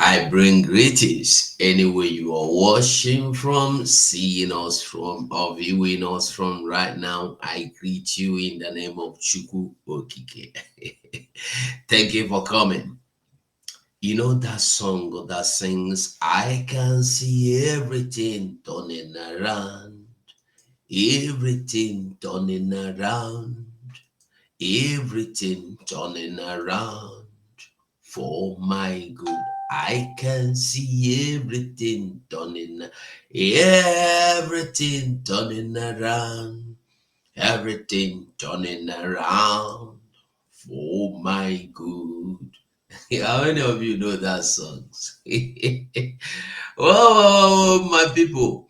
I bring greetings anywhere you are watching from, seeing us from, or viewing us from right now. I greet you in the name of Chuku Okike. Thank you for coming. You know that song that sings, I can see everything turning around, everything turning around, everything turning around for my good. I can see everything turning around, everything turning around for my good. How many of you know that songs? Oh, my people,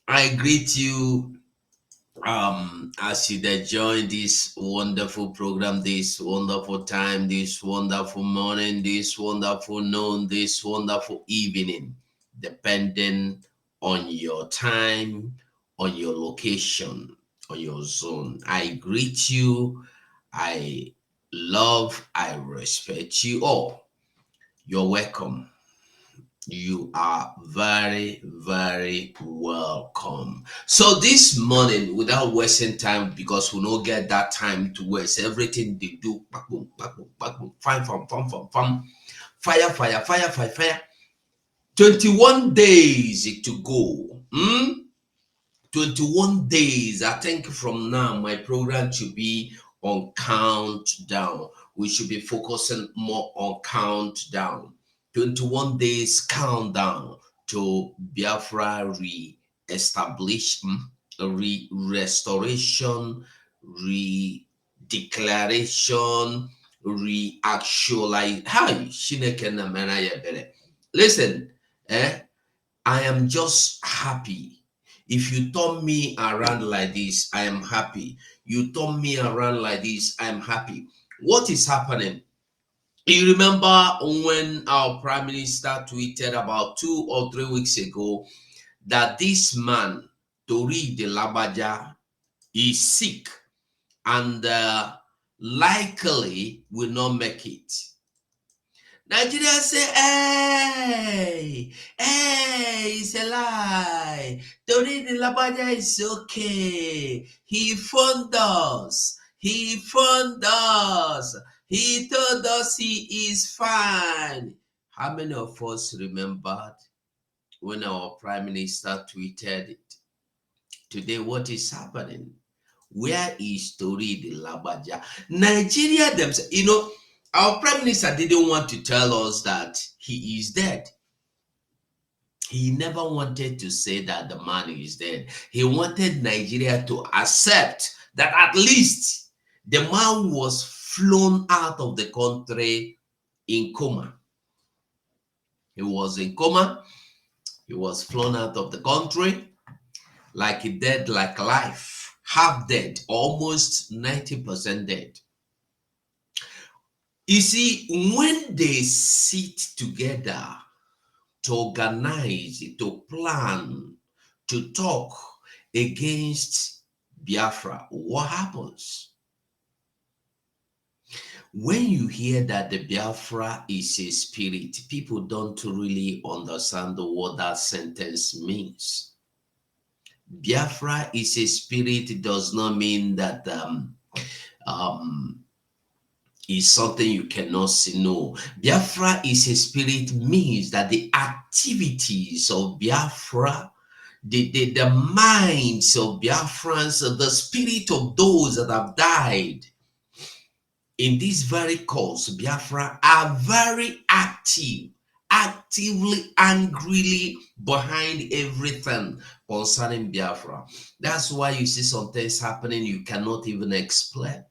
I greet you as you that join this wonderful program, this wonderful time, this wonderful morning, this wonderful noon, this wonderful evening, depending on your time, on your location, on your zone. I greet you. I I respect you all. You're welcome. You are very, very welcome. So this morning, without wasting time, because we don't get that time to waste, everything they do, back boom, back boom, back boom, fire, fire, fire, fire, fire, fire. 21 days to go. 21 days. I think from now, my program should be on countdown. We should be focusing more on countdown. 21 days countdown to Biafra re-establishment, restoration, re-declaration, re-actualize. Hi, Shineke na mena yebele. Listen, I am just happy. If you turn me around like this, I am happy. You turn me around like this, I am happy. What is happening? You remember when our prime minister tweeted about 2 or 3 weeks ago that this man, Taoreed Lagbaja, is sick and likely will not make it. Nigeria say, it's a lie. Taoreed Lagbaja is okay. He phoned us. He phoned us. He told us he is fine. How many of us remembered when our prime minister tweeted it? Today, what is happening? Where is Taoreed Lagbaja? Nigeria themselves, our prime minister didn't want to tell us that he is dead. He never wanted to say that the man is dead. He wanted Nigeria to accept that at least the man was flown out of the country in coma. He was in coma. He was flown out of the country like he dead, like life, half dead, almost 90% dead. You see, when they sit together to organize, to plan, to talk against Biafra, what happens? When you hear that the Biafra is a spirit, people don't really understand what that sentence means. Biafra is a spirit does not mean that is something you cannot see. No, Biafra is a spirit means that the activities of Biafra, the minds of Biafrans, the spirit of those that have died in this very cause, Biafra, are very active, actively, angrily behind everything concerning Biafra. That's why you see some things happening you cannot even explain.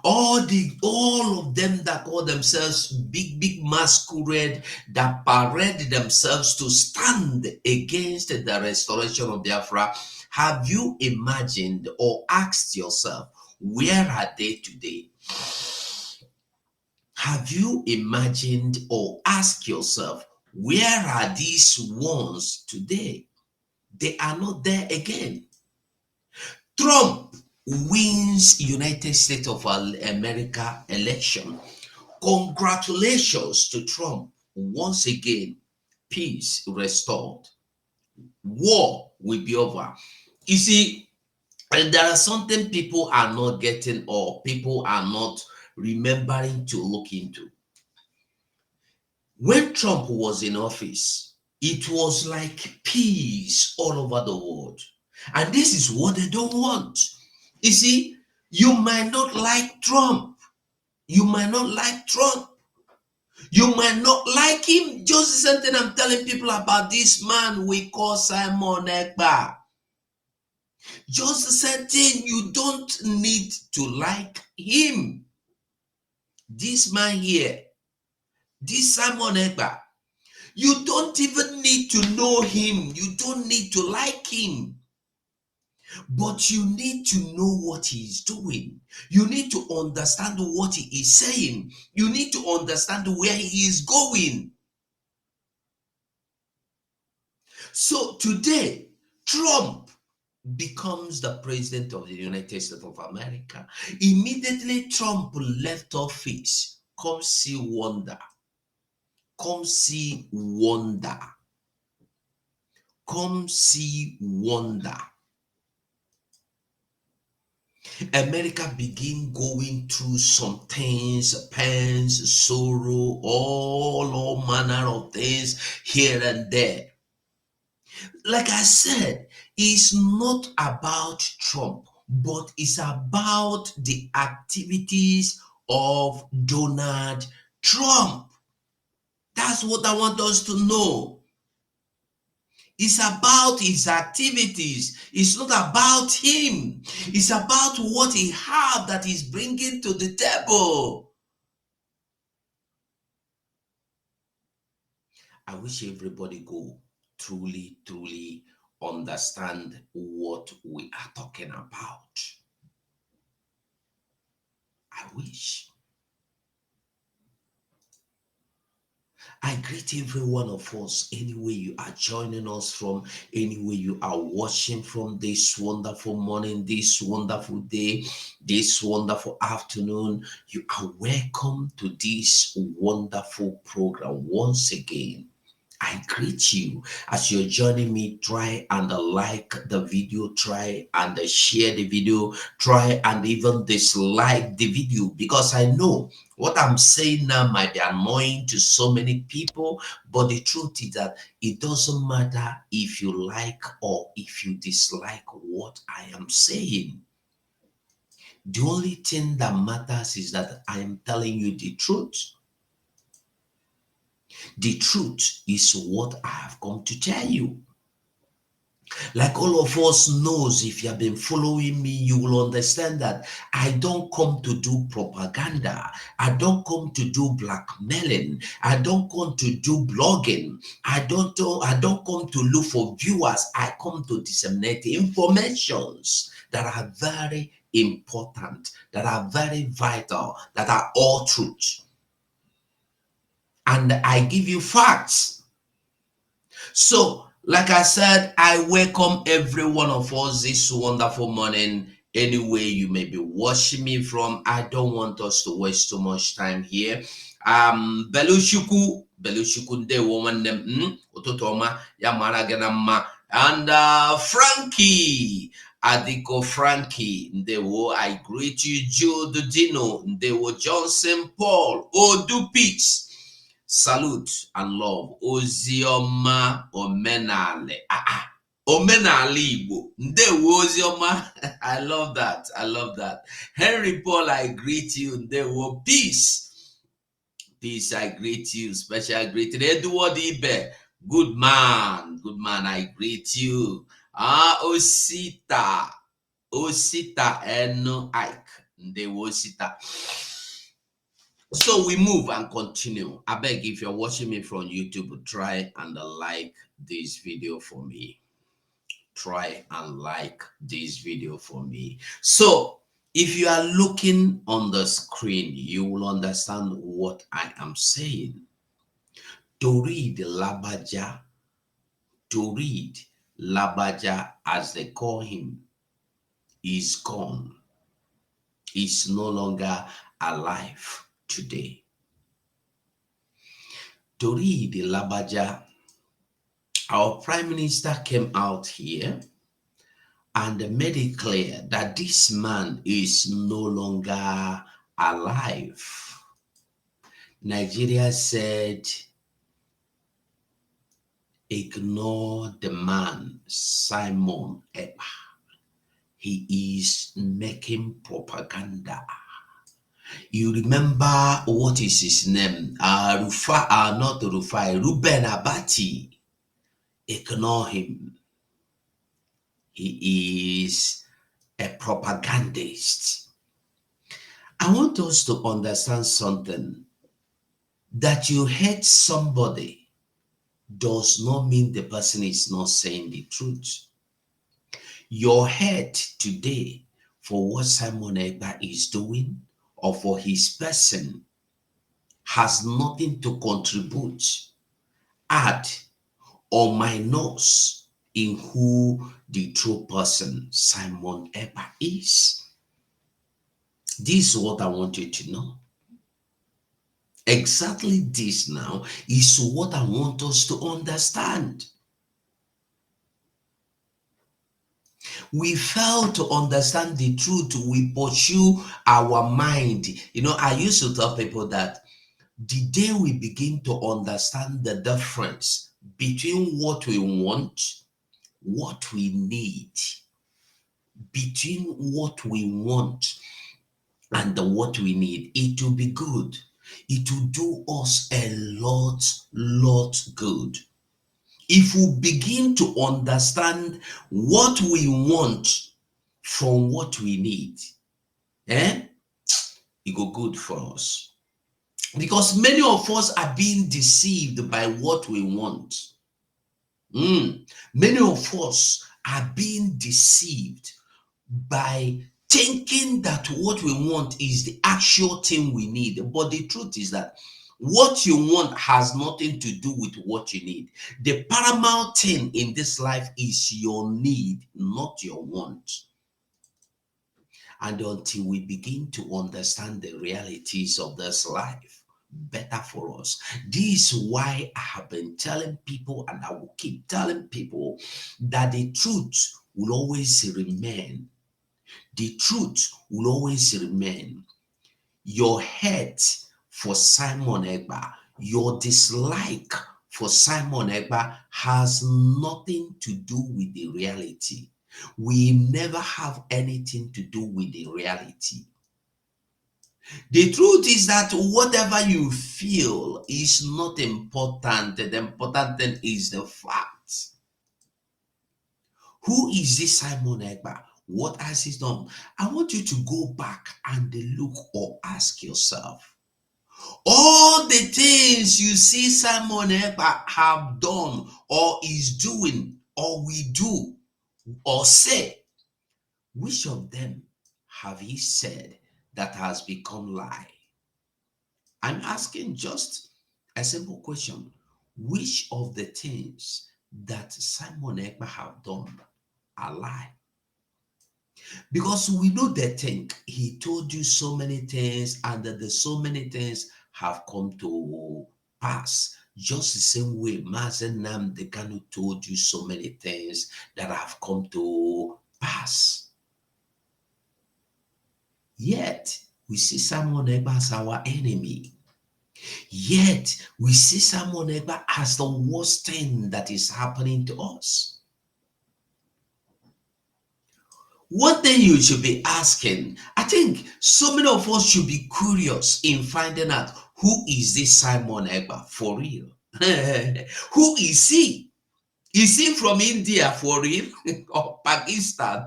All of them that call themselves big masquerade, that parade themselves to stand against the restoration of Biafra. Have you imagined or asked yourself, where are they today? Have you imagined or asked yourself, where are these ones today? They are not there again. Trump wins United States of America election. Congratulations to Trump. Once again, peace restored. War will be over. You see, and there are something people are not getting or people are not remembering to look into. When Trump was in office, it was like peace all over the world. And this is what they don't want. You see, you might not like Trump. You might not like Trump. You might not like him. Just the same thing I'm telling people about this man we call Simon Ekpa. Just the same thing, you don't need to like him. This man here, this Simon Ekpa, you don't even need to know him. You don't need to like him. But you need to know what he is doing. You need to understand what he is saying. You need to understand where he is going. So today, Trump becomes the president of the United States of America. Immediately Trump left office. Come see wonder. Come see wonder. Come see wonder. America begin going through some things, pains, sorrow, all manner of things here and there. Like I said, it's not about Trump, but it's about the activities of Donald Trump. That's what I want us to know. It's about his activities. It's not about him. It's about what he have that he's bringing to the table. I wish everybody go truly understand what we are talking about. I wish. I greet every one of us, anywhere you are joining us from, anywhere you are watching from this wonderful morning, this wonderful day, this wonderful afternoon. You are welcome to this wonderful program once again. I greet you as you're joining me. Try and like the video, try and share the video, try and even dislike the video, because I know what I'm saying now might be annoying to so many people, but the truth is that it doesn't matter if you like or if you dislike what I am saying. The only thing that matters is that I am telling you the truth. The truth is what I have come to tell you. Like all of us knows, if you have been following me, you will understand that I don't come to do propaganda. I don't come to do blackmailing. I don't come to do blogging. I don't come to look for viewers. I come to disseminate informations that are very important, that are very vital, that are all truth. And I give you facts. So, like I said, I welcome every one of us this wonderful morning, anywhere you may be watching me from. I don't want us to waste too much time here. Belushuku nde woman them utotoma ya maragana ma and Frankie Adiko Frankie ndewo, I greet you. Jude Dino ndewo, Johnson Paul Odu Peach, salute and love. Ozioma Omenale. Omenale Igbo. Ndewo Ozioma. I love that. I love that. Henry Paul, I greet you. Ndewo. Peace. Peace, I greet you. Special greeting. Edward Ibe. Good man. Good man, I greet you. Osita. Osita Eno Ike. Ndewo Osita. So we move and continue. I beg, if you're watching me from YouTube, try and like this video for me. Try and like this video for me. So if you are looking on the screen, you will understand what I am saying. Taoreed Lagbaja, Taoreed Lagbaja, as they call him, is gone. He's no longer alive today. Taoreed Lagbaja, our prime minister, came out here and made it clear that this man is no longer alive. Nigeria said, ignore the man, Simon Ekpa. He is making propaganda. You remember what is his name? Not Rufai, Ruben Abati. Ignore him. He is a propagandist. I want us to understand something. That you hate somebody does not mean the person is not saying the truth. Your hate today for what Simon Ekpa is doing or for his person has nothing to contribute, add, or minus in who the true person Simon Ekpa is. This is what I want you to know. Exactly this now is what I want us to understand. We fail to understand the truth. We pursue our mind. You know, I used to tell people that the day we begin to understand the difference between what we want, what we need, between what we want and what we need, it will be good. It will do us a lot good. If we begin to understand what we want from what we need, it go good for us. Because many of us are being deceived by what we want. Many of us are being deceived by thinking that what we want is the actual thing we need. But the truth is that what you want has nothing to do with what you need. The paramount thing in this life is your need, not your want. And until we begin to understand the realities of this life better for us, this is why I have been telling people, and I will keep telling people, that the truth will always remain. The truth will always remain. Your hate for Simon Ekpa, your dislike for Simon Ekpa has nothing to do with the reality. We never have anything to do with the reality. The truth is that whatever you feel is not important. The important thing is the fact. Who is this Simon Ekpa? What has he done? I want you to go back and look or ask yourself. All the things you see Simon Ekpa have done or is doing or we do or say, which of them have he said that has become lie? I'm asking just a simple question. Which of the things that Simon Ekpa have done are lie? Because we know they think he told you so many things and that the so many things have come to pass. Just the same way Mazen Nnamdi Kanu told you so many things that have come to pass. Yet, we see Simon Ekpa as our enemy. Yet, we see Simon Ekpa as the worst thing that is happening to us. One thing you should be asking, I think so many of us should be curious in finding out, who is this Simon Ekpa for real? Who is he? Is he from India for real? Or Pakistan?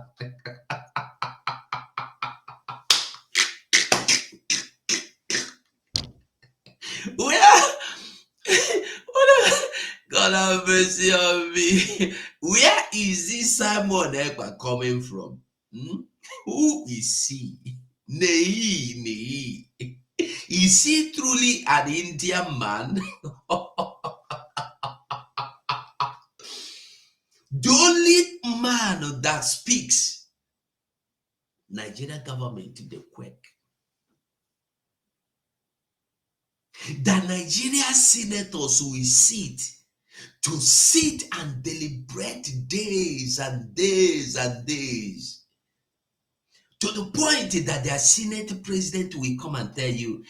Where? God have mercy on me. Where is this Simon Ekpa coming from? Who is he? Nei. Is he truly an Indian man? The only man that speaks, Nigerian government, they quake. that Nigerian senators will sit and deliberate days and days and days, to the point that their Senate president will come and tell you,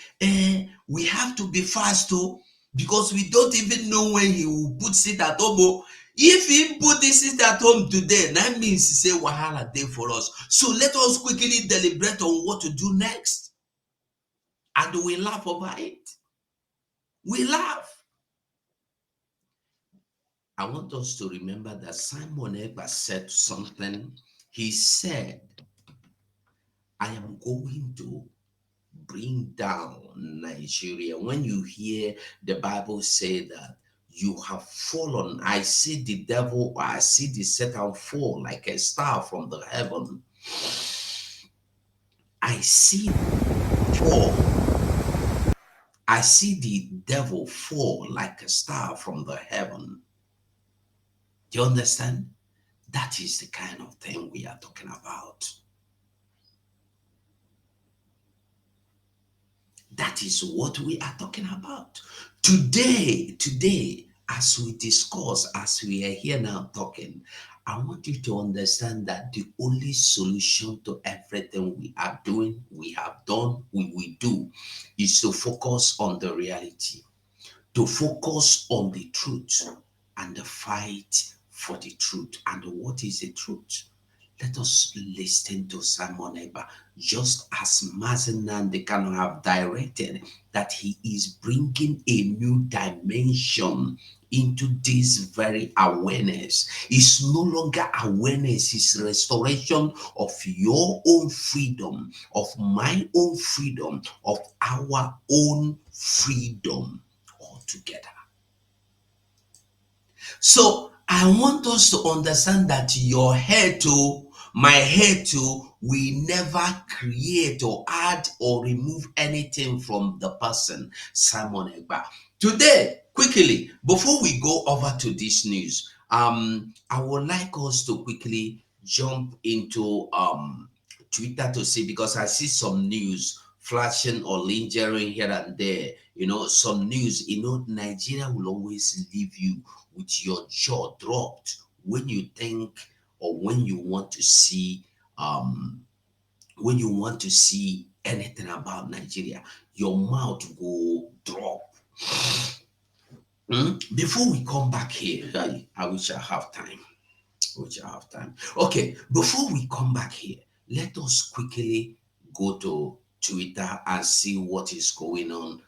we have to be fast, because we don't even know when he will put it at home. If he put this seat at home today, that means he say wahala day for us. So let us quickly deliberate on what to do next. And we laugh over it. We laugh. I want us to remember that Simon Ekpa said something. He said, I am going to bring down Nigeria. When you hear the Bible say that you have fallen, I see the devil, I see the Satan fall like a star from the heaven. I see fall. I see the devil fall like a star from the heaven. Do you understand? That is the kind of thing we are talking about. That is what we are talking about. Today, as we discuss, as we are here now talking, I want you to understand that the only solution to everything we are doing, we have done, we will do, is to focus on the reality, to focus on the truth, and the fight for the truth. And what is the truth? Let us listen to Simon Ekpa, just as Mazinan they can have directed that he is bringing a new dimension into this very awareness. It's no longer awareness, it's restoration of your own freedom, of my own freedom, of our own freedom altogether. So I want us to understand that your head too, my head too, we never create or add or remove anything from the person, Simon Ekpa. Today, quickly, before we go over to this news, I would like us to quickly jump into Twitter to see, because I see some news flashing or lingering here and there. Some news, Nigeria will always leave you with your jaw dropped when you think, or when you want to see anything about Nigeria, your mouth will drop. Before we come back here, I wish I have time. Okay, before we come back here, let us quickly go to Twitter and see what is going on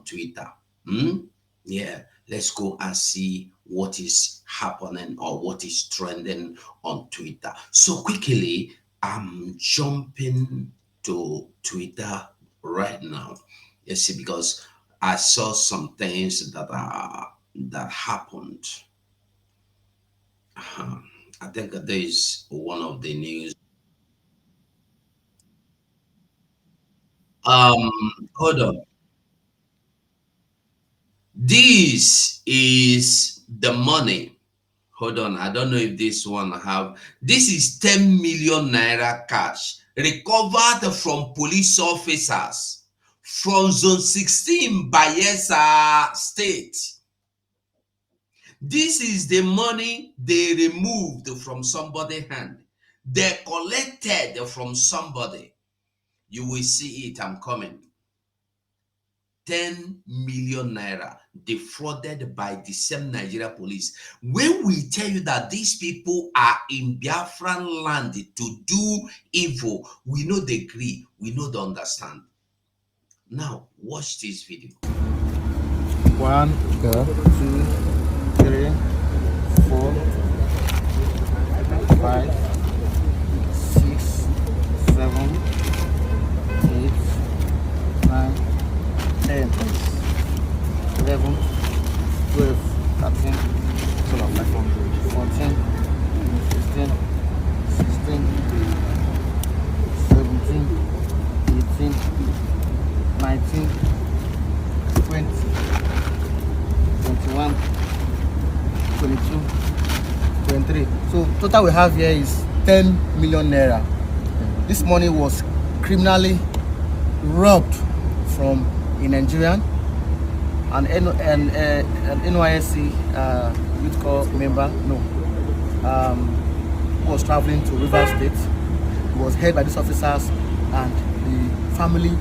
Twitter. Yeah, let's go and see what is happening or what is trending on Twitter. So quickly, I'm jumping to Twitter right now. You see, because I saw some things that happened. I think there is one of the news. Hold on. This is the money. Hold on, I don't know if this one have. This is 10 million naira cash recovered from police officers from Zone 16 Bayelsa State. This is the money they removed from somebody's hand. They collected from somebody. You will see it. I'm coming. 10 million naira defrauded by the same Nigeria police. When we tell you that these people are in Biafran land to do evil, we know they agree, we know they understand. Now, watch this video. 1, 2, 3, 4, 5, 6, 7, 8, 9, 10, 11, 12, 13, 14, 15, 16, 17, 18, 19, 20, 21, 22, 23. So total we have here is 10 million naira. This money was criminally robbed from a Nigerian an NYSC youth corps member, no, who was traveling to River State. He was held by these officers, and the family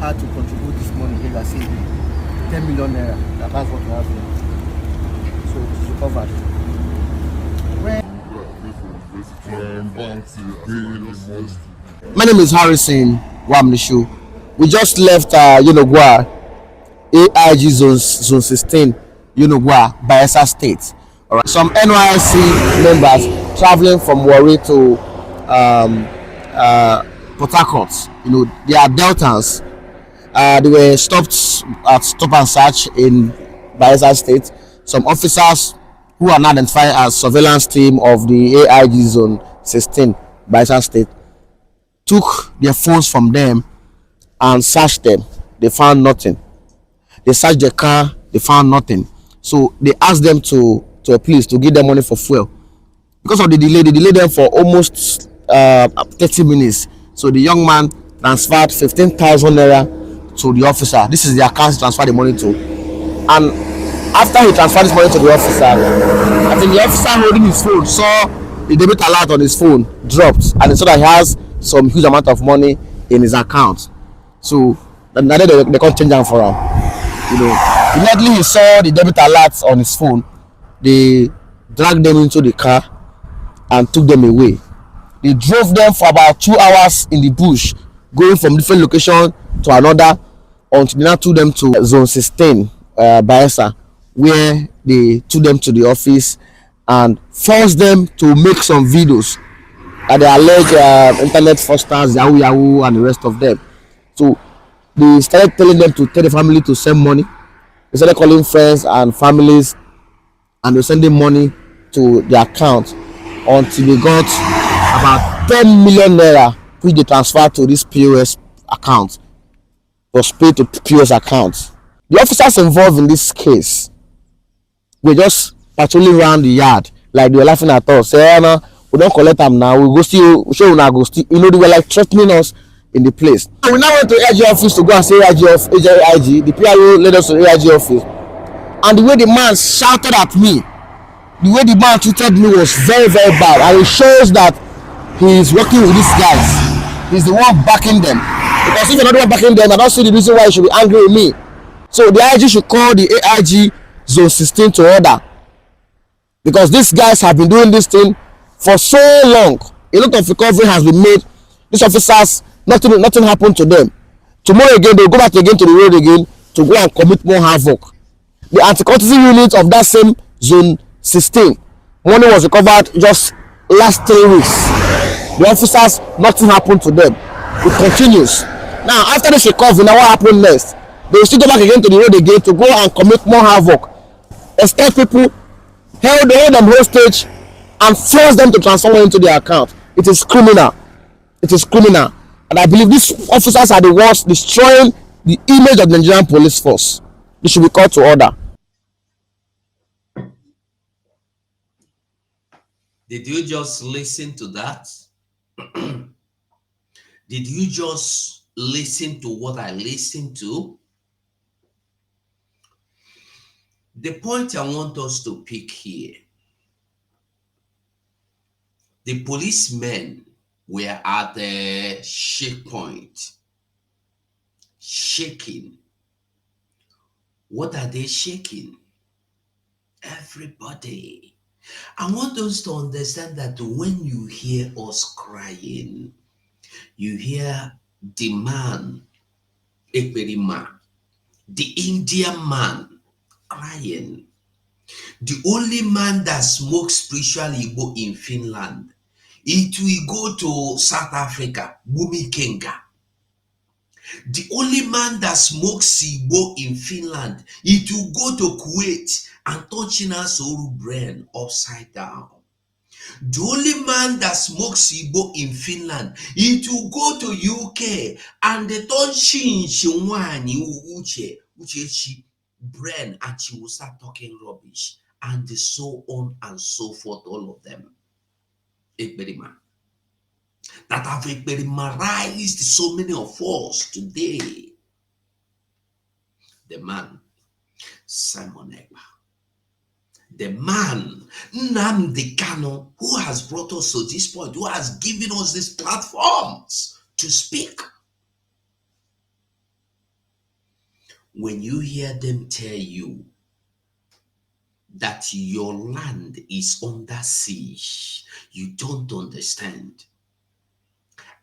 had to contribute this money. Here, I see 10 million naira. That's what we have here. So it's recovered. My name is Harrison Wamnishu. We just left Unogwa, AIG zone 16, Unogwa, Biafra State. All right. Some NYSC members traveling from Warri to Port Harcourt. They are Deltans. They were stopped at stop and search in Biafra State. Some officers who are now identified as surveillance team of the AIG zone 16, Biafra State, took their phones from them and searched them. They found nothing. They searched the car. They found nothing. So they asked them to a police to give them money for fuel. Because of the delay, they delayed them for almost 30 minutes. So the young man transferred 15,000 naira to the officer. This is the account he transferred the money to. And after he transferred this money to the officer, I think the officer holding his phone saw the debit alert on his phone dropped, and he saw that he has some huge amount of money in his account. So now they can't change them for him. Immediately he saw the debit alert on his phone, they dragged them into the car and took them away. They drove them for about 2 hours in the bush, going from different location to another, until they now took them to zone 16, Biafra, where they took them to the office and forced them to make some videos that they allege internet fraudsters, Yahoo, and the rest of them. So they started telling them to tell the family to send money. They started calling friends and families, and they were sending money to their account until they got about 10 million naira, which they transferred to this POS account, was paid to POS account. The officers involved in this case were just patrolling around the yard, like they were laughing at us. Say, no, we don't collect them now. We go still show una go still. They were like threatening us in the place. So we now went to AIG office to go and say AIG. The PIO led us to AIG office, and the way the man shouted at me, the way the man treated me was very, very bad, and it shows that he is working with these guys. He's the one backing them. Because if you're not the one backing them, I don't see the reason why you should be angry with me. So the IG should call the AIG zone 16 to order, because these guys have been doing this thing for so long. A lot of recovery has been made. These officers, nothing happened to them. Tomorrow again, they'll go back again to the road again to go and commit more havoc. The anti-cultism unit of that same zone 16, money was recovered just last 3 weeks. The officers, nothing happened to them. It continues. Now, after this recovery, now what happened next? They will still go back again to the road again to go and commit more havoc. Escort people, hold them hostage, and force them to transfer money into their account. It is criminal. It is criminal. And I believe these officers are the ones destroying the image of the Nigerian police force. They should be called to order. Did you just listen to that? Did you just listen to what I listened to? The point I want us to pick here, the policemen were at the shake point, shaking. What are they shaking? Everybody. I want us to understand that when you hear us crying, you hear the man, Ekpa, the Indian man, crying. The only man that smokes spiritual Igbo in Finland. It will go to South Africa, Bumi Kenga. The only man that smokes Igbo in Finland, it will go to Kuwait and touch Soru brain upside down. The only man that smokes Igbo in Finland, it will go to UK and they touch Uche brain, and she will start talking rubbish, and so on and so forth, all of them. Ekperima. That have ekperimarized so many of us today. The man. Simon Ekpa, the man, Nnamdi Kanu, who has brought us to this point, who has given us these platforms to speak. When you hear them tell you that your land is under siege, you don't understand.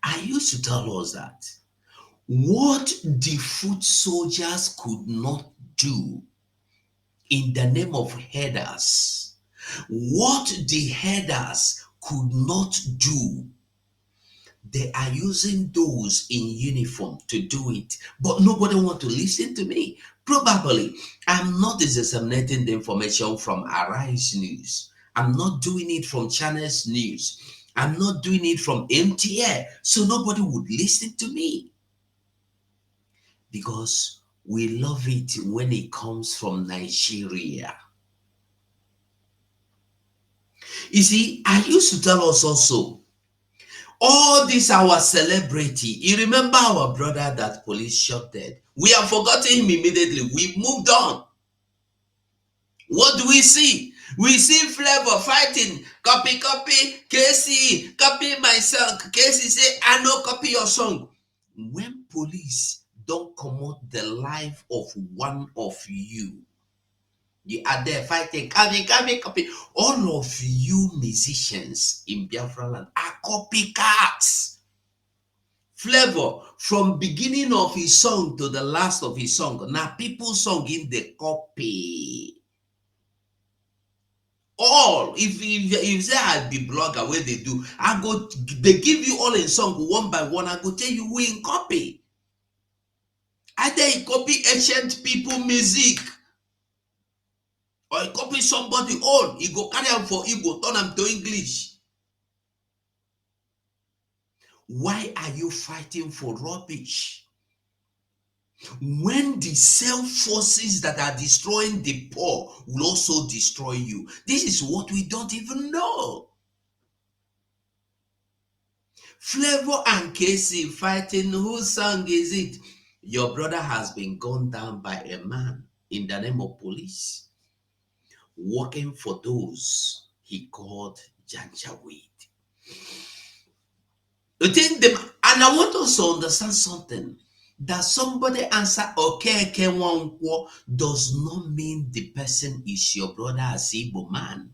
I used to tell us that what the foot soldiers could not do in the name of headers, what the headers could not do, they are using those in uniform to do it, but nobody want to listen to me. Probably I'm not disseminating the information from Arise News. I'm not doing it from Channels News. I'm not doing it from MTL, so nobody would listen to me, because we love it when it comes from Nigeria. You see, I used to tell us also, all this our celebrity. You remember our brother that police shot dead? We have forgotten him immediately. We moved on. What do we see? We see Flavor fighting. Copy, Casey, copy my song. Casey say, I no copy your song. When police don't come out the life of one of you, you are there fighting, copy. All of you musicians in Biafra land are copycats. Flavor, from beginning of his song to the last of his song, now people song in the copy. All, if say I be blogger, where they do, they give you all in song one by one. I go tell you who in copy. Either he copy ancient people music, or he copy somebody old. He go carry them for Igbo, turn them to English. Why are you fighting for rubbish? When the same forces that are destroying the poor will also destroy you. This is what we don't even know. Flavor and Casey fighting, whose song is it? Your brother has been gunned down by a man in the name of police, working for those he called Janjaweed. You think them, and I want us to understand something. That somebody answer okay Wankwo does not mean the person is your brother as Igbo man.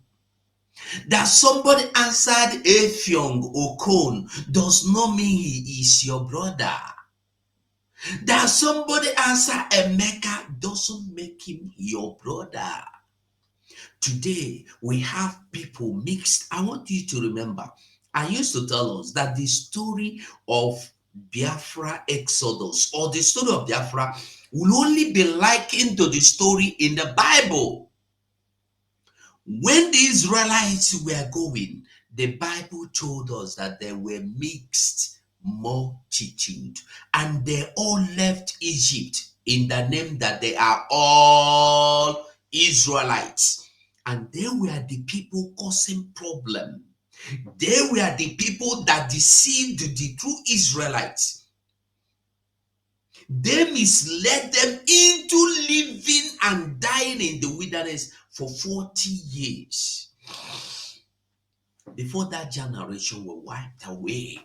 That somebody answered Efyong Okon does not mean he is your brother. That somebody answered Emeka doesn't make him your brother. Today we have people mixed. I want you to remember, I used to tell us that the story of Biafra Exodus, or the story of Biafra, will only be likened to the story in the Bible. When the Israelites were going, the Bible told us that they were mixed multitude, and they all left Egypt in the name that they are all Israelites. And they were the people causing problem. They were the people that deceived the true Israelites. They misled them into living and dying in the wilderness for 40 years before that generation were wiped away.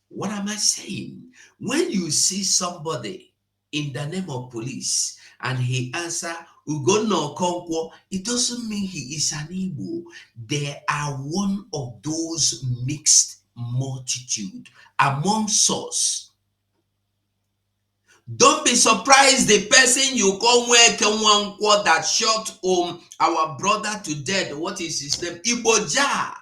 What am I saying? When you see somebody in the name of police and he answer Ugono Okonkwo, it doesn't mean he is an Igbo. They are one of those mixed multitude amongst us. Don't be surprised the person you call Wankwo that shot our brother to death. What is his name? Iboja.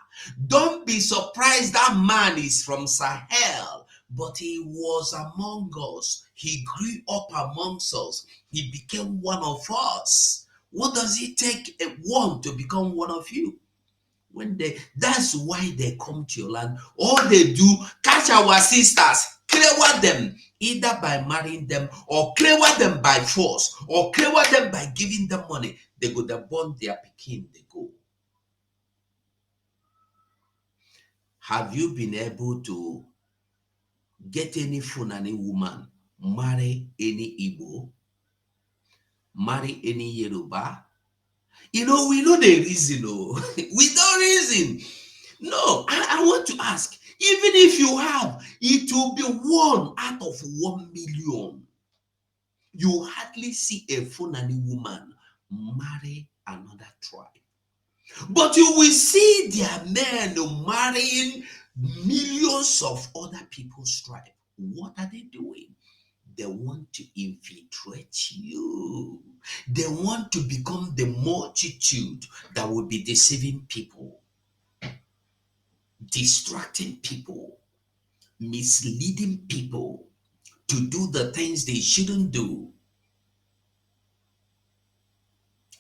Don't be surprised that man is from Sahel, but he was among us. He grew up amongst us. He became one of us. What does it take one to become one of you? That's why they come to your land. All they do, catch our sisters, clear them, either by marrying them, or clear them by force, or clear them by giving them money. They go to born their Peking, they go. Have you been able to get any Fulani woman marry any Igbo? marry any Yoruba? We know the reason. We don't reason. No, I want to ask, even if you have, it will be 1 out of 1 million. You hardly see a Fulani woman marry another tribe. But you will see their men marrying millions of other people's tribe. What are they doing? They want to infiltrate you. They want to become the multitude that will be deceiving people, distracting people, misleading people to do the things they shouldn't do.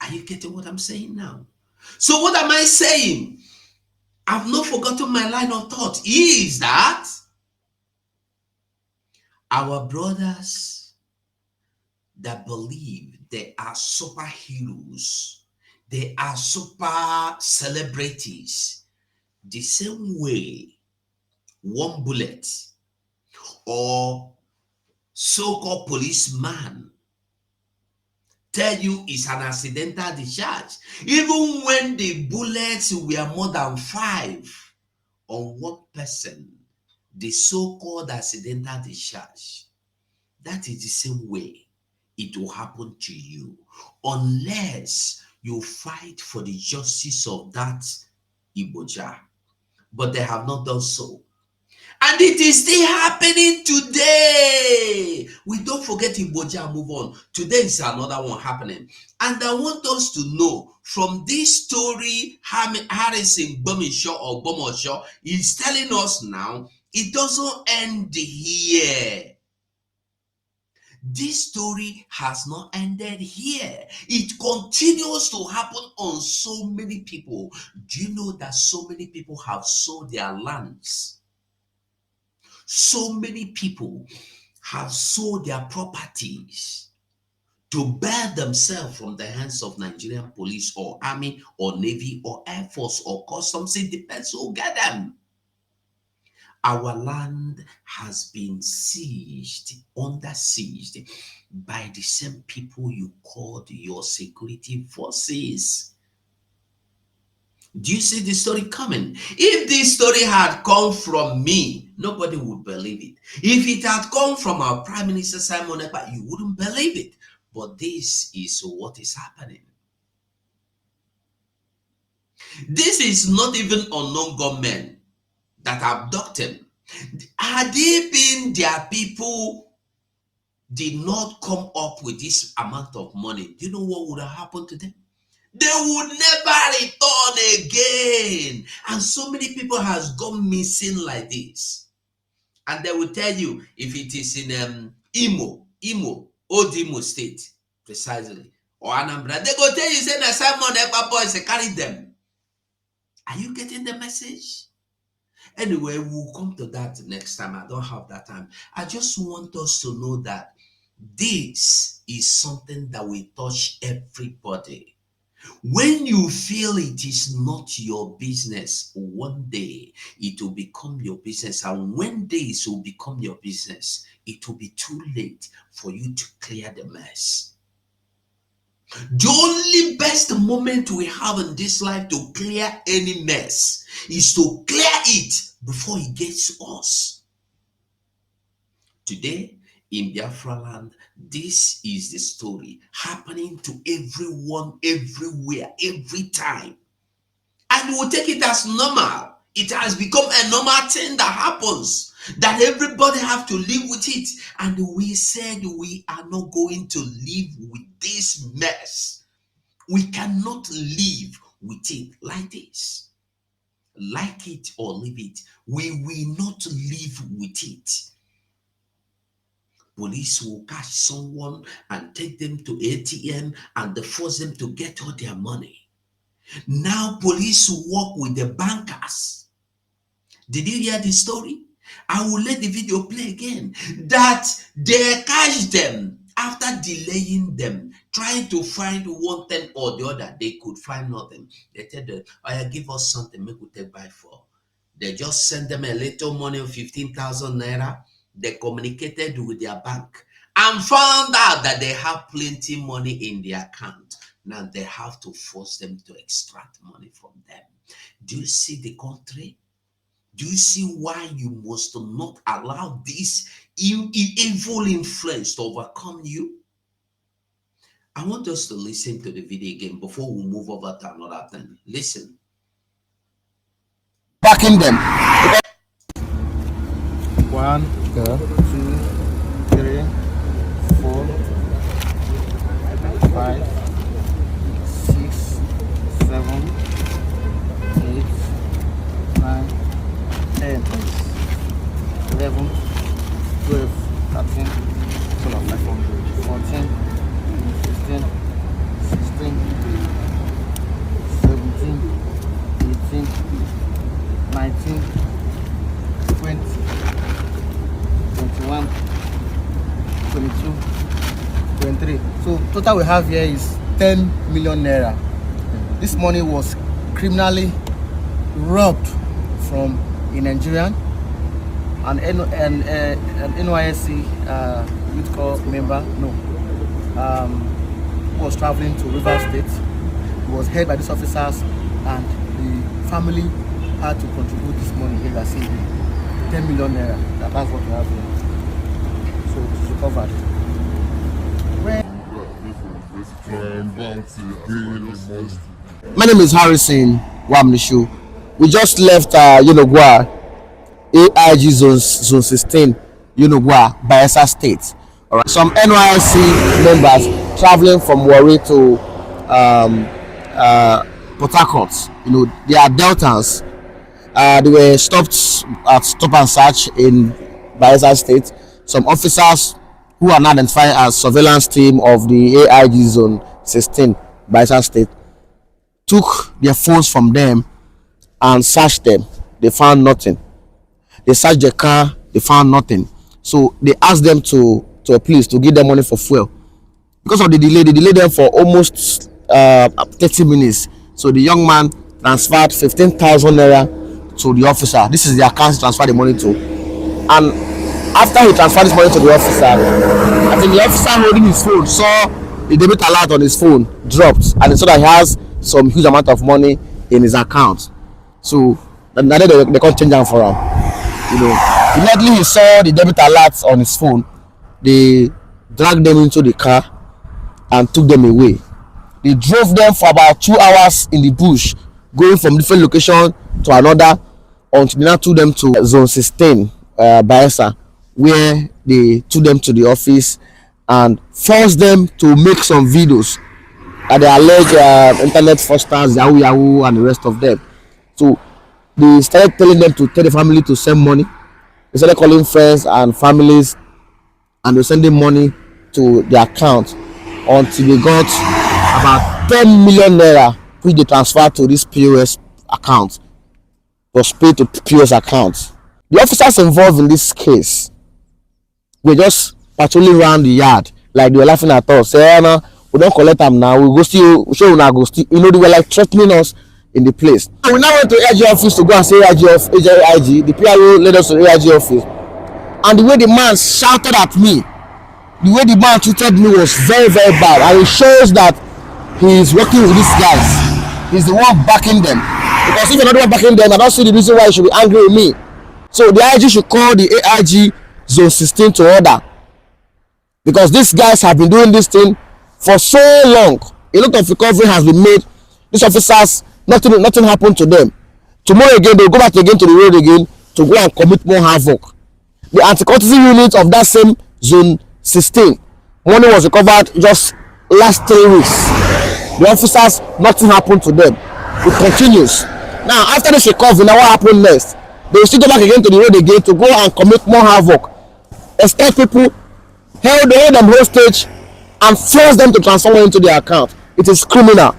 Are you getting what I'm saying now? So what am I saying? I've not forgotten my line of thought. Is that our brothers that believe they are superheroes, they are super celebrities, the same way one bullet or so-called policeman tell you it's an accidental discharge, even when the bullets were more than 5 on one person, the so-called accidental discharge, that is the same way it will happen to you, unless you fight for the justice of that Iboja. But they have not done so. And it is still happening today. We don't forget Iboja, move on. Today is another one happening. And I want us to know from this story, Harrison Bomishaw or Bomoshaw is telling us now, it doesn't end here. This story has not ended here. It continues to happen on so many people. Do you know that so many people have sold their lands? So many people have sold their properties to bear themselves from the hands of Nigerian police or army or navy or air force or customs. It depends who get them. Our land has been under siege by the same people you called your security forces. Do you see this story coming? If this story had come from me, nobody would believe it. If it had come from our Prime Minister Simon Ekpa, you wouldn't believe it. But this is what is happening. This is not even unknown gunmen that abduct him. Had they been their people did not come up with this amount of money, do you know what would have happened to them? They would never return again. And so many people has gone missing like this. And they will tell you if it is in Old Imo State, precisely, or Anambra, they go tell you, say that Simon Ekpa boys carry them. Are you getting the message? Anyway, we'll come to that next time. I don't have that time. I just want us to know that this is something that will touch everybody. When you feel it is not your business, one day it will become your business. And when days will become your business, it will be too late for you to clear the mess. The only best moment we have in this life to clear any mess is to clear it before it gets to us. Today, in Biafra land, this is the story happening to everyone, everywhere, every time. And we will take it as normal. It has become a normal thing that happens, that everybody have to live with it. And we said we are not going to live with this mess. We cannot live with it like this. Like it or leave it, we will not live with it. Police will catch someone and take them to ATM and they force them to get all their money. Now police work with the bankers. Did you hear the story? I will let the video play again. That they catch them after delaying them, trying to find one thing or the other. They could find nothing. They tell them, oh yeah, give us something, make we take buy for. They just send them a little money of 15,000 naira. They communicated with their bank and found out that they have plenty money in their account. Now they have to force them to extract money from them. Do you see the country? Do you see why you must not allow this evil influence to overcome you? I want us to listen to the video again before we move over to another thing. Listen. backing them. One, Okay. 2, 3, 4, 5, 6, 7, 8, 9, 10, 11, 12, 13, 14, 15, 16, 17, 18, 19, 20, 21, 22, 23. So total we have here is 10 million naira. This money was criminally robbed from a Nigerian, an NYSC youth corps member, who was traveling to River State. He was held by these officers, and the family had to contribute this money. Here you are seeing 10 million naira. That's what we have here. So it's recovered. My name is Harrison Wamnishu. We just left Unogwa, AIG zone 16, Unogwa, Bayelsa State. All right. Some NYSC members traveling from Warri to Port Harcourt. They are Deltans. They were stopped at stop and search in Bayelsa State. Some officers who are now identified as surveillance team of the AIG zone 16, Bayelsa State, took their phones from them and searched them. They found nothing. They searched the car. They found nothing. So they asked them to a place to give them money for fuel. Because of the delay, they delayed them for almost 30 minutes. So the young man transferred 15,000 naira to the officer. This is the account he transferred the money to. And after he transferred this money to the officer, I think the officer holding his phone saw the debit alert on his phone dropped, and he saw that he has some huge amount of money in his account. So now they can't change them for him. Immediately he saw the debit alert on his phone, they dragged them into the car and took them away. They drove them for about 2 hours in the bush, going from different location to another, until they now took them to zone 16, Bayelsa, where they took them to the office and forced them to make some videos that they allege internet fraudsters, Yahoo, and the rest of them. So they started telling them to tell the family to send money. They started calling friends and families, and they were sending money to their account until they got about 10 million naira, which they transferred to this POS account, was paid to POS account. The officers involved in this case were just patrolling around the yard, like they were laughing at us. Say, no, we don't collect them now. We go still show we go still. They were like threatening us in the place. So we now went to AIG office to go and say AIG. The PRO led us to AIG office, and the way the man shouted at me, the way the man treated me was very, very bad, and it shows that he is working with these guys. He's the one backing them. Because if you're not the one backing them, I don't see the reason why he should be angry with me. So the IG should call the AIG zone 16 to order, because these guys have been doing this thing for so long. A lot of recovery has been made. These officers, nothing happened to them. Tomorrow again, they'll go back again to the road again to go and commit more havoc. The anti-courtesy unit of that same zone 16, money was recovered just last 3 weeks. The officers, nothing happened to them. It continues. Now, after this recovery, now what happened next? They will still go back again to the road again to go and commit more havoc. Escort people, held them hostage, and force them to transfer money into their account. It is criminal.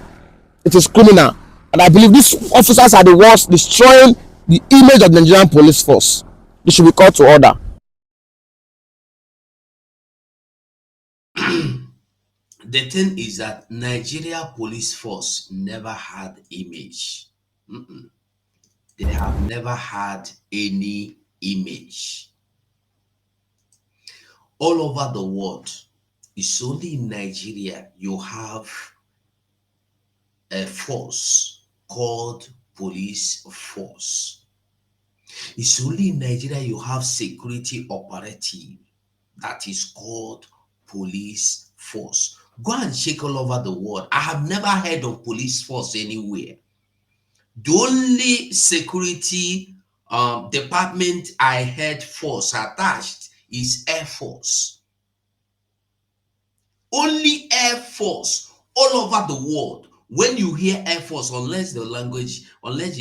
It is criminal. And I believe these officers are the ones destroying the image of the Nigerian police force. They should be called to order. The thing is that Nigeria police force never had image. They have never had any image. all over the world. It's only in Nigeria you have a force called police force. It's only in Nigeria you have security operative that is called police force. Go and check all over the world. I have never heard of police force anywhere. The only security department I heard force attached is Air Force. Only Air Force all over the world. When you hear Air Force, unless the language, unless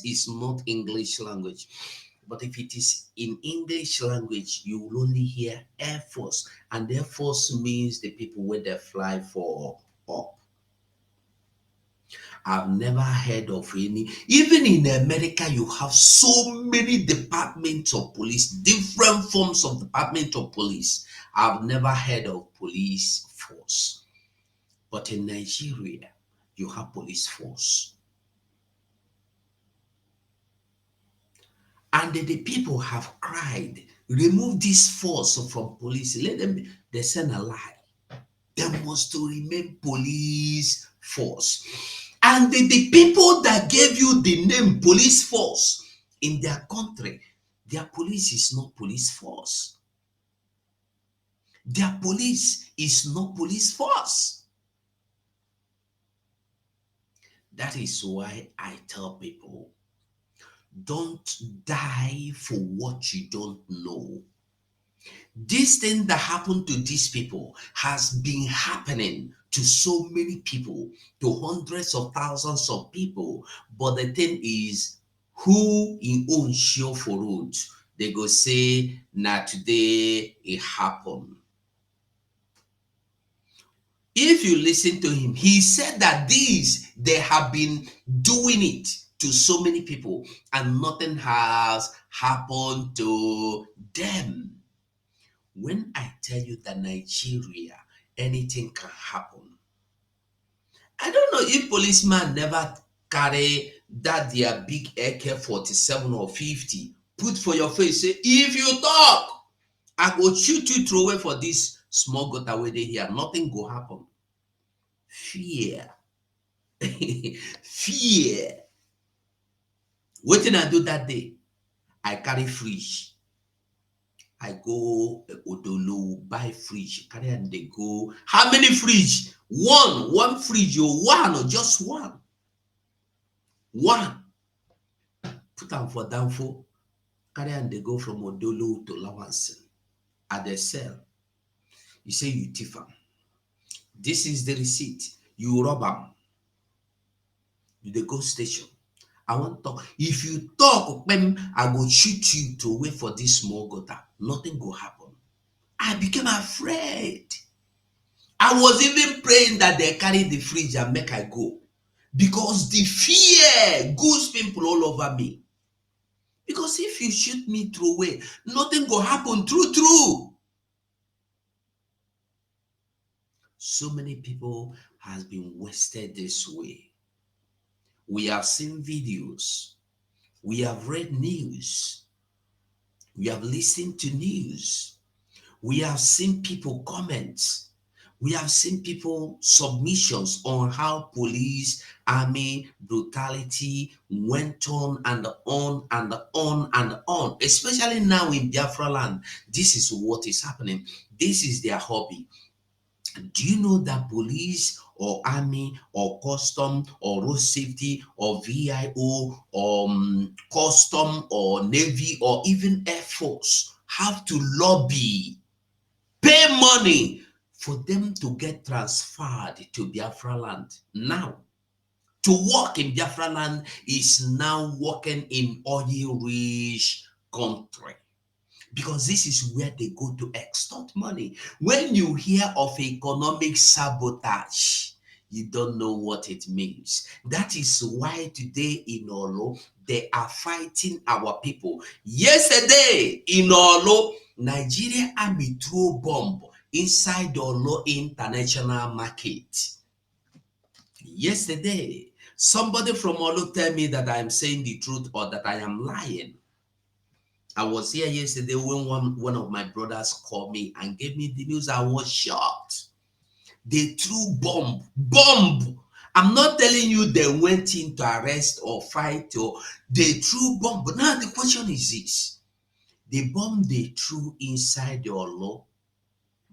it's not English language, but if it is in English language, you will only hear Air Force, and Air Force means the people where they fly for up. I've never heard of any. Even in America, you have so many departments of police, different forms of department of police. I've never heard of police force. But in Nigeria, you have police force. And the people have cried, remove this force from police. Let them, they send a lie. There must to remain police force. And the people that gave you the name police force in their country, their police is not police force. Their police is not police force. That is why I tell people, don't die for what you don't know. This thing that happened to these people has been happening to so many people, to hundreds of thousands of people. But the thing is, who in own show for road? They go say, "Now today it happened." If you listen to him, he said that they have been doing it to so many people and nothing has happened to them. When I tell you that Nigeria, anything can happen. I don't know if policeman never carry that their big AK-47 or 50, put for your face, say, if you talk, I go shoot you throw away for this small gutter where they here. Nothing go happen. Fear. Fear. What did I do that day? I carry fridge. I go Odolo, buy fridge, carry and they go. How many fridge? One fridge, one or just one. One. Put them for downfall. Carry and they go from Odolo to Lawanson. At the cell, you say you thief them. This is the receipt. You rob them. You the go station. I want to talk. If you talk, I go shoot you to wait for this small gutter. Nothing go happen. I became afraid. I was even praying that they carry the fridge and make I go. Because the fear goes people all over me. Because if you shoot me through away, nothing go happen. True. So many people has been wasted this way. We have seen videos. We have read news. We have listened to news. We have seen people comments. We have seen people submissions on how police, army, brutality went on and on and on and on. Especially now in Biafra land, this is what is happening. This is their hobby. Do you know that police or army or custom or road safety or VIO or custom or navy or even air force have to lobby, pay money for them to get transferred to Biafra land? Now, to work in Biafra land is now working in oil-rich country. Because this is where they go to extort money. When you hear of economic sabotage, you don't know what it means. That is why today in Olo, they are fighting our people. Yesterday in Olo, Nigerian army threw bomb inside Olo International Market. Yesterday, somebody from Olo tell me that I am saying the truth or that I am lying. I was here yesterday when one of my brothers called me and gave me the news. I was shocked. They threw bomb. I'm not telling you they went in to arrest or fight, or they threw bomb. But now the question is this: the bomb they threw inside the Olo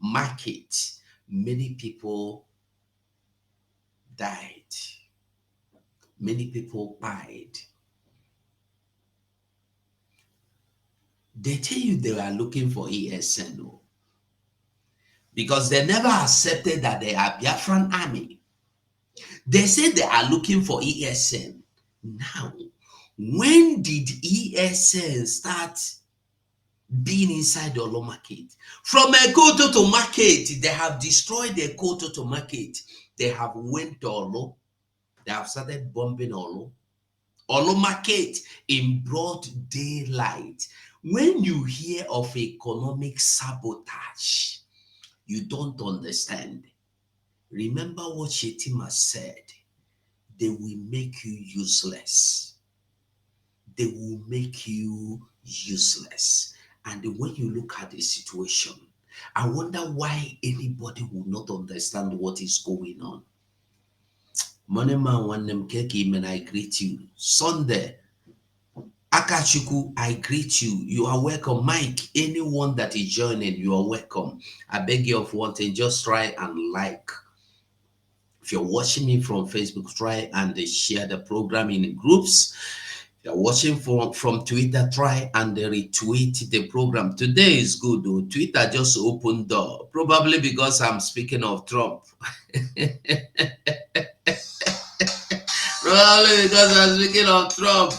market, many people died. Many people died. They tell you they are looking for ESN because they never accepted that they are Biafran army. They say they are looking for ESN. Now, when did ESN start being inside the Olo market? From a Koto to market, they have destroyed the Koto to market. They have went to Olo. They have started bombing Olo market in broad daylight. When you hear of economic sabotage, you don't understand. Remember what Shetima said. They will make you useless. They will make you useless. And when you look at the situation, I wonder why anybody will not understand what is going on. Money man, one them keki, man, I greet you. Sunday, Akachuku, I greet you. You are welcome. Mike, anyone that is joining, you are welcome. I beg you of one thing, just try and like. If you're watching me from Facebook, try and share the program in groups. If you're watching from Twitter, try and retweet the program. Today is good though. Twitter just opened door, probably because I'm speaking of Trump. Probably because I'm speaking of Trump.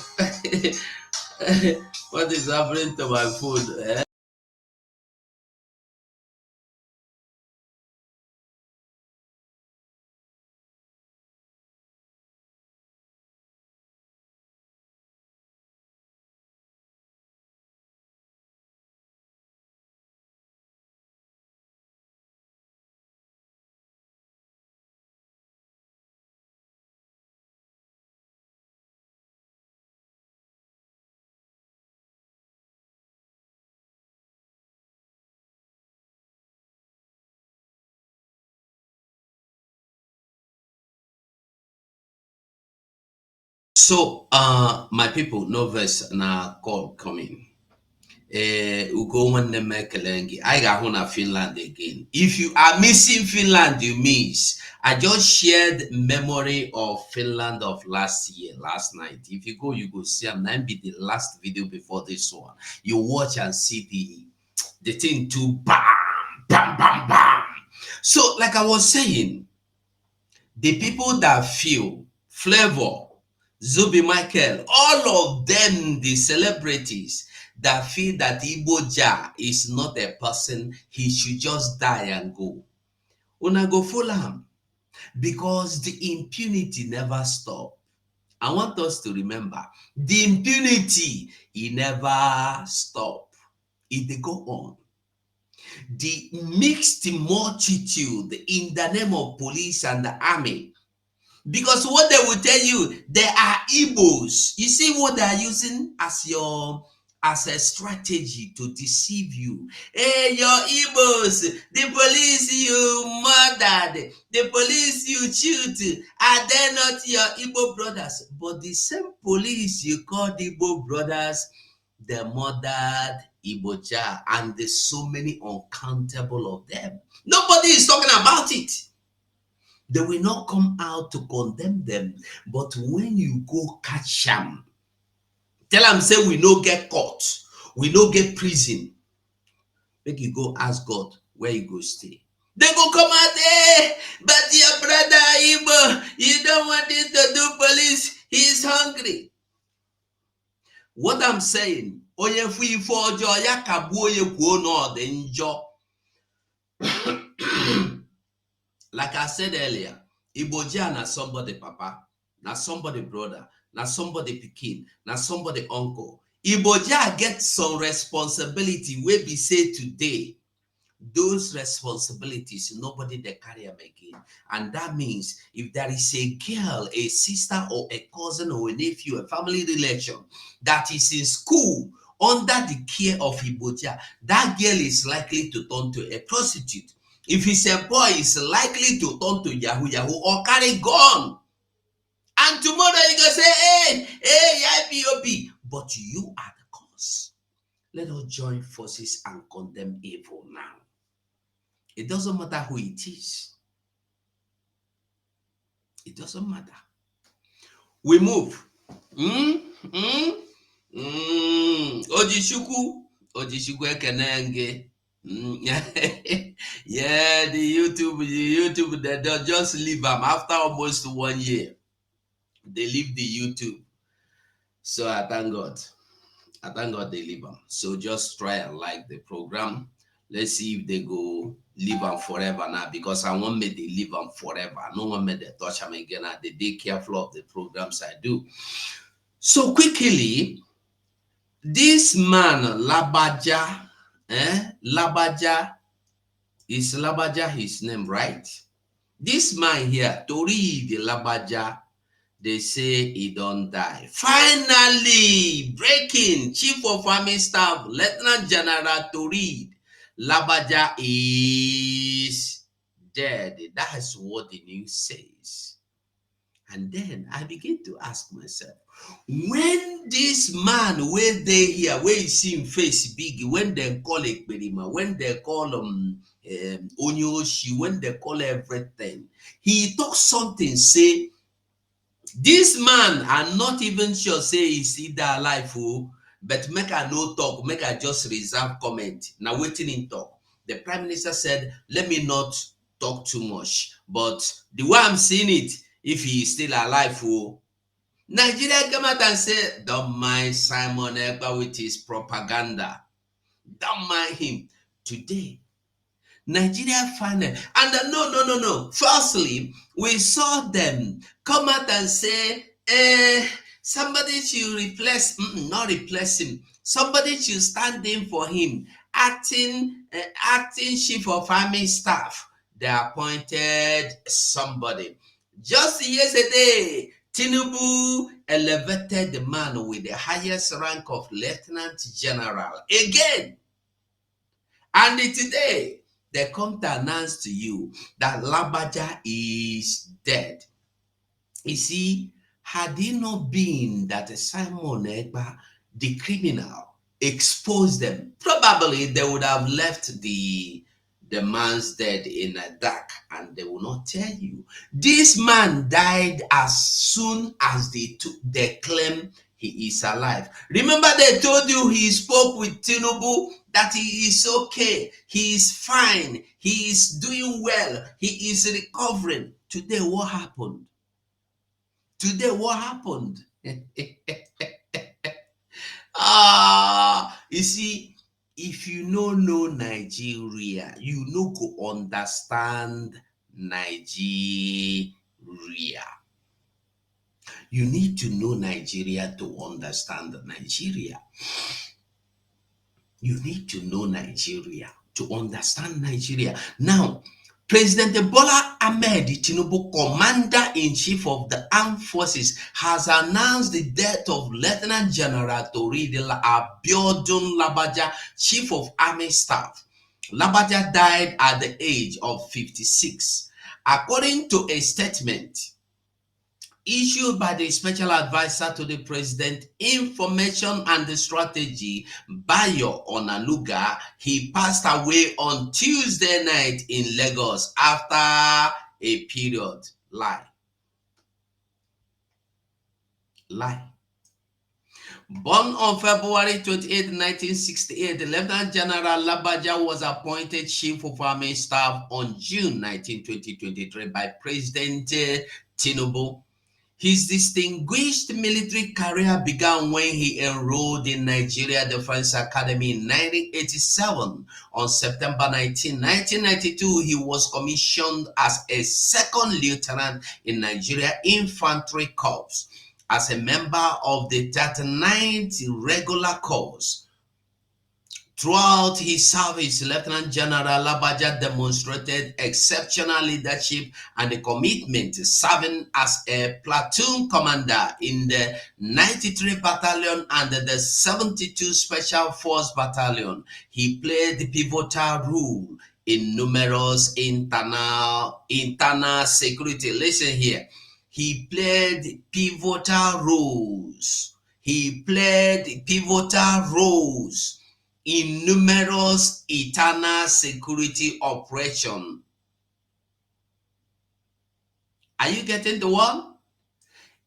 What is happening to my food? So, my people, no verse na call coming. Ugo nwanne m ekele gị. I got one Finland again. If you are missing Finland, you miss. I just shared memory of Finland of last year, last night. If you go see them. That be the last video before this one. You watch and see the thing to bam. So, like I was saying, the people that feel Flavor, Zubi Michael, all of them, the celebrities that feel that Igbo Jah is not a person, he should just die and go. Una go follow him because the impunity never stop. I want us to remember the impunity, it never stop. It go on. The mixed multitude in the name of police and the army. Because what they will tell you, they are Igbos. You see what they are using as a strategy to deceive you. Hey, you're Igbos. The police you murdered. The police you shoot. Are they not your Igbo brothers? But the same police you call the Igbo brothers, they murdered Igbo Jah, and there's so many uncountable of them. Nobody is talking about it. They will not come out to condemn them. But when you go catch them, tell them, say, we no get caught. We no get prison. Make you go ask God where you go stay. They go come out, hey, but your brother Igbo, you don't want him to do police. He's hungry. What I'm saying, onye fu ife ọjọọ ya kagbuo onye kwuo na ọ dị njọ. Like I said earlier, Igbo Jah na somebody papa, na somebody brother, na somebody pikin, na somebody uncle. Igbo Jah get some responsibility wey be say today, those responsibilities, nobody they carry them again. And that means if there is a girl, a sister, or a cousin, or a nephew, a family relation that is in school under the care of Iboja, that girl is likely to turn to a prostitute. If it's a boy, it's likely to turn to Yahoo or carry gun. And tomorrow you go say, hey, IPOB. But you are the cause. Let us join forces and condemn evil now. It doesn't matter who it is. It doesn't matter. We move. Ojishukwu Ekenenge. Yeah, the YouTube, they just leave them after almost 1 year. They leave the YouTube. So I thank God. They leave them. So just try and like the program. Let's see if they go leave them forever now, because I want me to leave them forever. I don't want me to touch them again. They be careful of the programs I do. So quickly, this man, Lagbaja, Lagbaja, is Lagbaja his name, right? This man here, Taoreed Lagbaja, they say he don't die. Finally, breaking, Chief of Army Staff, Lieutenant General Taoreed Lagbaja is dead. That's what the news says. And then I begin to ask myself, when this man, where they here, where you see him face big, when they call Ekpa, when they call Onyoshi, when they call everything, he talks something, say, this man, I'm not even sure say he's either alive, but make I no talk, make I just reserve comment. Now waiting in talk. The Prime Minister said, let me not talk too much. But the way I'm seeing it, if he is still alive, Nigeria come out and say, don't mind Simon Ekpa with his propaganda. Don't mind him. Today, Nigeria finally, and no. Firstly, we saw them come out and say, somebody should replace, not replace him. Somebody should stand in for him. Acting chief of army staff. They appointed somebody. Just yesterday, Tinubu elevated the man with the highest rank of lieutenant general again. And today, they come to announce to you that Lagbaja is dead. You see, had it not been that Simon Ekpa, the criminal, exposed them, probably they would have left the man's dead in a dark, and they will not tell you. This man died as soon as they claim he is alive. Remember, they told you he spoke with Tinubu that he is okay, he is fine, he is doing well, he is recovering. Today, what happened? You see, if you no know Nigeria, you no go understand Nigeria. You need to know Nigeria to understand Nigeria. You need to know Nigeria to understand Nigeria. Now, President Bola Ahmed Tinubu, Commander-in-Chief of the Armed Forces, has announced the death of Lieutenant General Taoreed Lagbaja, Chief of Army Staff. Lagbaja died at the age of 56. According to a statement issued by the Special Advisor to the President, Information and Strategy, Bayo Onanuga, he passed away on Tuesday night in Lagos after a period. Lie. Born on February 28, 1968, Lieutenant General Lagbaja was appointed Chief of Army Staff on June 19, 2023 by President Tinubu. His distinguished military career began when he enrolled in Nigeria Defense Academy in 1987. On September 19, 1992, he was commissioned as a second lieutenant in Nigeria Infantry Corps as a member of the 39th Regular Corps. Throughout his service, Lieutenant General Lagbaja demonstrated exceptional leadership and a commitment, serving as a platoon commander in the 93 Battalion and the 72 Special Force Battalion. He played the pivotal role in numerous internal security. Listen here. He played pivotal roles. He played pivotal roles in numerous internal security operations. Are you getting the one?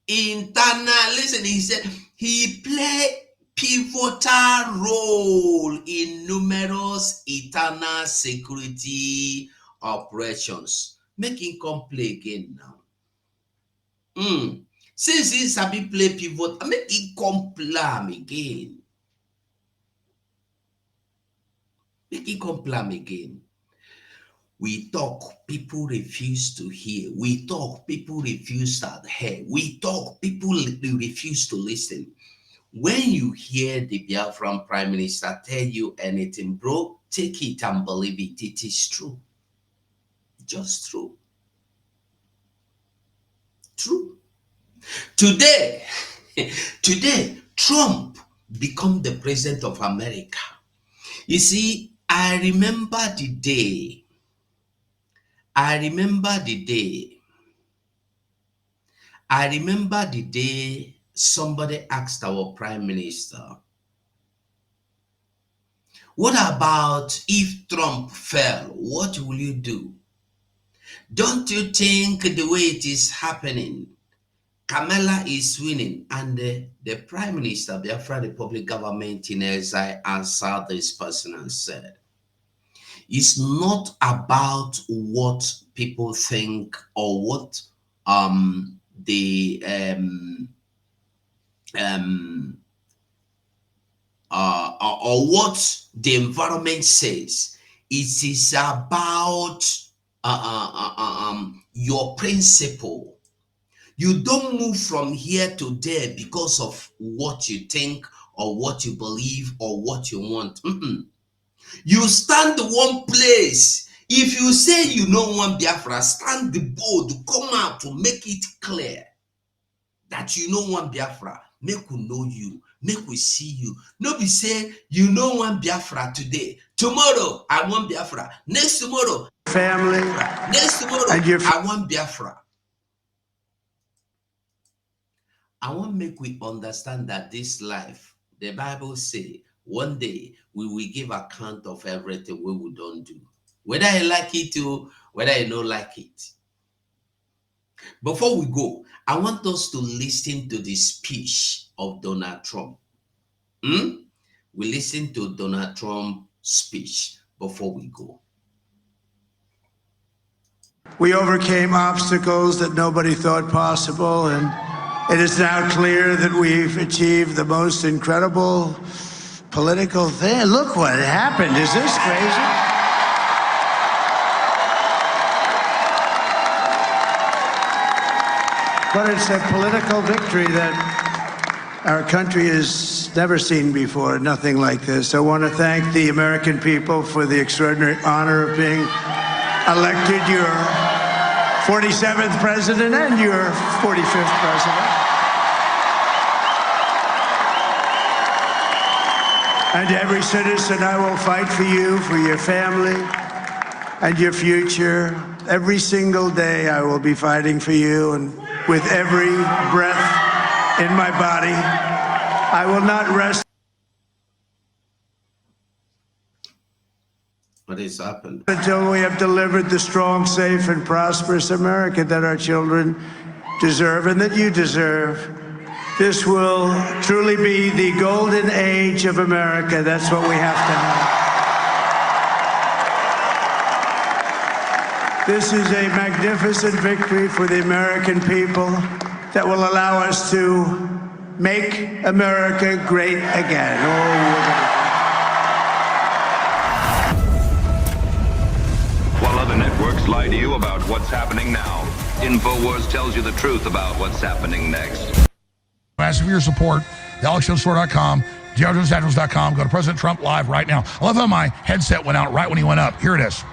Internal, listen, he said he played pivotal role in numerous internal security operations. Make him come play again now. Since he sabi play pivot, make him come play again. Make it come plan again. We talk, people refuse to hear. We talk, people refuse to hear. We talk, people refuse to listen. When you hear the Biafran Prime Minister tell you anything, bro, take it and believe it. It is true. Just true. True. Today, Trump become the president of America. You see, I remember the day somebody asked our prime minister, what about if Trump fell? What will you do? Don't you think the way it is happening, Kamala is winning? And the prime minister, the Biafra Republic government in exile, answered this person and said, it's not about what people think or what or what the environment says. It is about your principle. You don't move from here to there because of what you think or what you believe or what you want. You stand one place. If you say you don't want Biafra, stand the bold, come out to make it clear that you don't want Biafra. Make we know you, make we see you. No be say you don't want Biafra today. Tomorrow I want Biafra. Next tomorrow, family. Next tomorrow I want Biafra. I want to make we understand that this life, the Bible say, one day we will give account of everything we don't do. Whether I like it or whether I don't like it. Before we go, I want us to listen to the speech of Donald Trump. We listen to Donald Trump's speech before we go. We overcame obstacles that nobody thought possible, and it is now clear that we've achieved the most incredible political thing. Look what happened. Is this crazy? But it's a political victory that our country has never seen before, nothing like this. I want to thank the American people for the extraordinary honor of being elected your 47th president and your 45th president. And to every citizen, I will fight for you, for your family, and your future. Every single day, I will be fighting for you, and with every breath in my body, I will not rest. What has happened? Until we have delivered the strong, safe, and prosperous America that our children deserve and that you deserve. This will truly be the golden age of America. That's what we have to have. This is a magnificent victory for the American people that will allow us to make America great again. While other networks lie to you about what's happening now, InfoWars tells you the truth about what's happening next. Ask for your support, thealexjonesstore.com. DeAndreSanders.com. Go to President Trump Live right now. I love how my headset went out right when he went up. Here it is.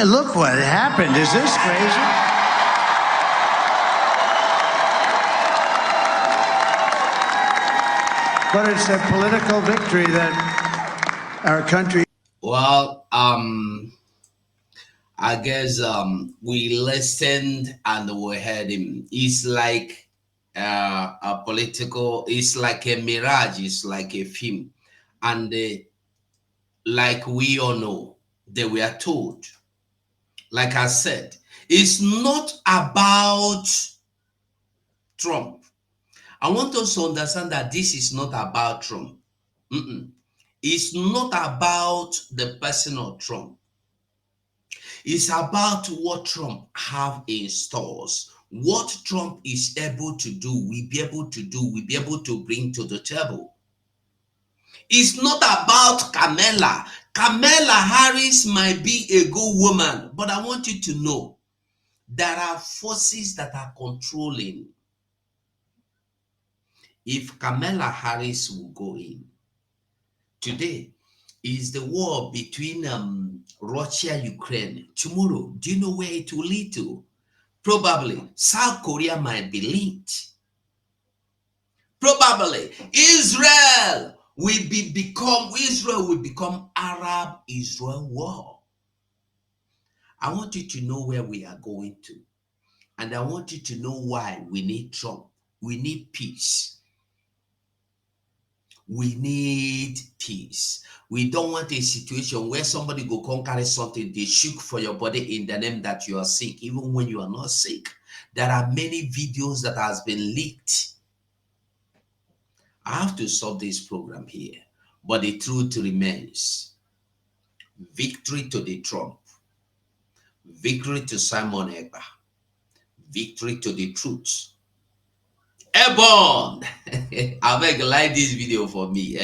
Look what happened. Is this crazy? But it's a political victory that our country. Well, I guess we listened and we heard him. It's like a political, it's like a mirage, it's like a film. And like we all know, they were told, like I said, it's not about Trump. I want us to understand that this is not about Trump. It's not about the person of Trump. It's about what Trump have in stores. What Trump is able to do, we'll be able to bring to the table. It's not about Kamala. Kamala Harris might be a good woman, but I want you to know there are forces that are controlling. If Kamala Harris will go in, today is the war between Russia and Ukraine. Tomorrow, do you know where it will lead to? Probably South Korea might be linked. Probably Israel will become Arab-Israel war. I want you to know where we are going to. And I want you to know why we need Trump. We need peace. We need peace. We don't want a situation where somebody go come carry something, they shook for your body in the name that you are sick, even when you are not sick. There are many videos that has been leaked. I have to stop this program here, but the truth remains. Victory to the Trump. Victory to Simon Ekpa. Victory to the truth. Airborne! I beg, like this video for me.